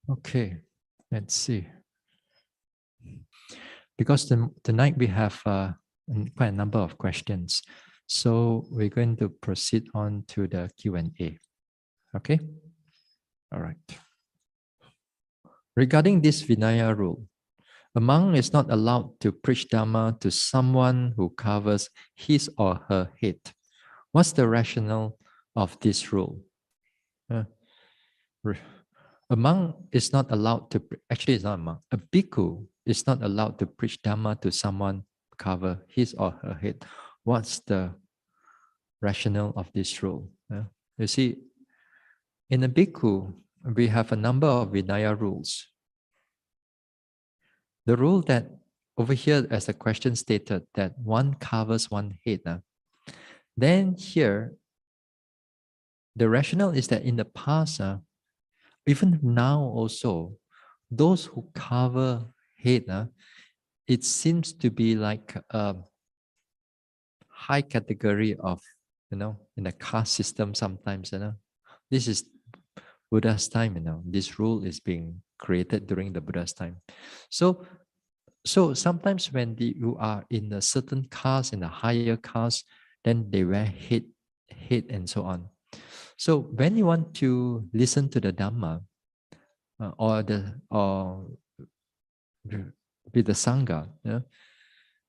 Okay, let's see. Because tonight we have quite a number of questions, so we're going to proceed on to the Q&A. Okay? All right. Regarding this Vinaya rule, a monk is not allowed to preach Dhamma to someone who covers his or her head. What's the rationale of this rule? A monk is not allowed to, actually it's not a monk, a bhikkhu is not allowed to preach Dhamma to someone cover his or her head. What's the rationale of this rule? You see, in a bhikkhu, we have a number of Vinaya rules. The rule that over here, as the question stated, that one covers one head. Then here, the rationale is that in the past, even now also, those who cover head, it seems to be like a high category of, in the caste system sometimes, This is Buddha's time, This rule is being created during the Buddha's time. So sometimes when you are in a certain caste, in a higher caste, then they wear head and so on. So when you want to listen to the Dhamma, or with the Sangha,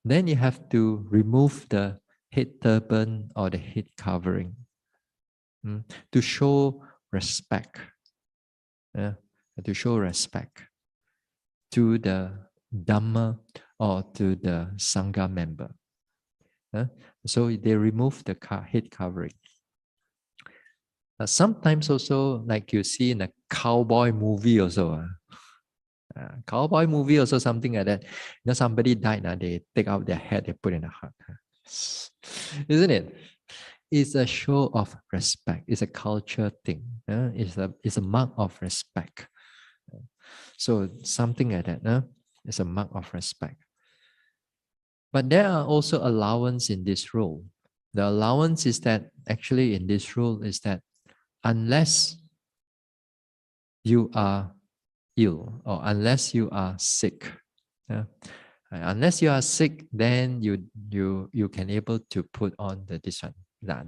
then you have to remove the head turban or the head covering to show respect. To show respect to the Dhamma or to the Sangha member. So they remove the head covering. Sometimes also, like you see in a cowboy movie also, cowboy movie also something like that. Somebody died, they take out their head, they put in a heart. Isn't it? It's a show of respect. It's a culture thing. It's a mark of respect. So something like that. It's a mark of respect. But there are also allowance in this rule. The allowance is that actually in this rule is that unless you are ill or unless you are sick, unless you are sick, then you can able to put on this one.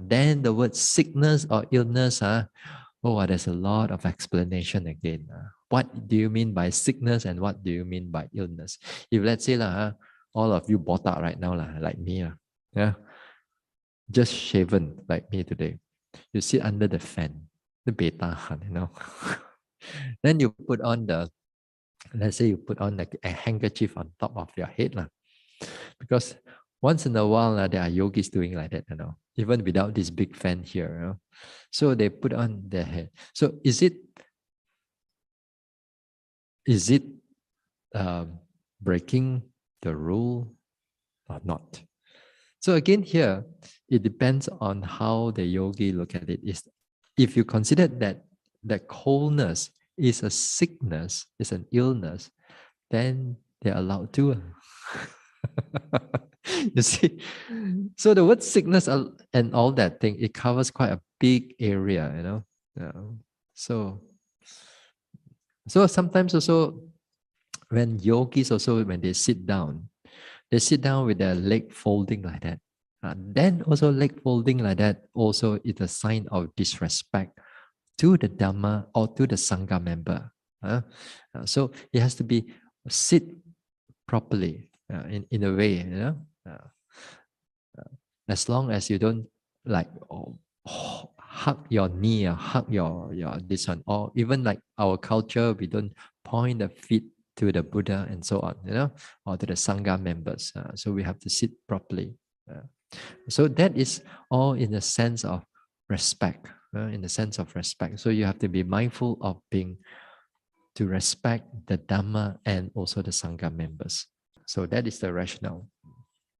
Then the word sickness or illness, there's a lot of explanation again. What do you mean by sickness and what do you mean by illness? If let's say all of you botak right now, like me, just shaven like me today, you sit under the fan, the beta, then you put on let's say you put on like a handkerchief on top of your head, because once in a while there are yogis doing like that, even without this big fan here. So they put on their head. So is it breaking the rule or not? So again here, it depends on how the yogi look at it. If you consider that coldness is a sickness, is an illness, then they're allowed to. You see, so the word sickness and all that thing, it covers quite a big area, So sometimes also when yogis also, when they sit down with their leg folding like that. Then also leg folding like that also is a sign of disrespect to the Dhamma or to the Sangha member. So it has to be sit properly in a way, as long as you don't like hug your knee or hug your this one, or even like our culture, we don't point the feet to the Buddha and so on, or to the Sangha members. So we have to sit properly. So that is all in the sense of respect, in the sense of respect. So you have to be mindful of to respect the Dhamma and also the Sangha members. So that is the rationale.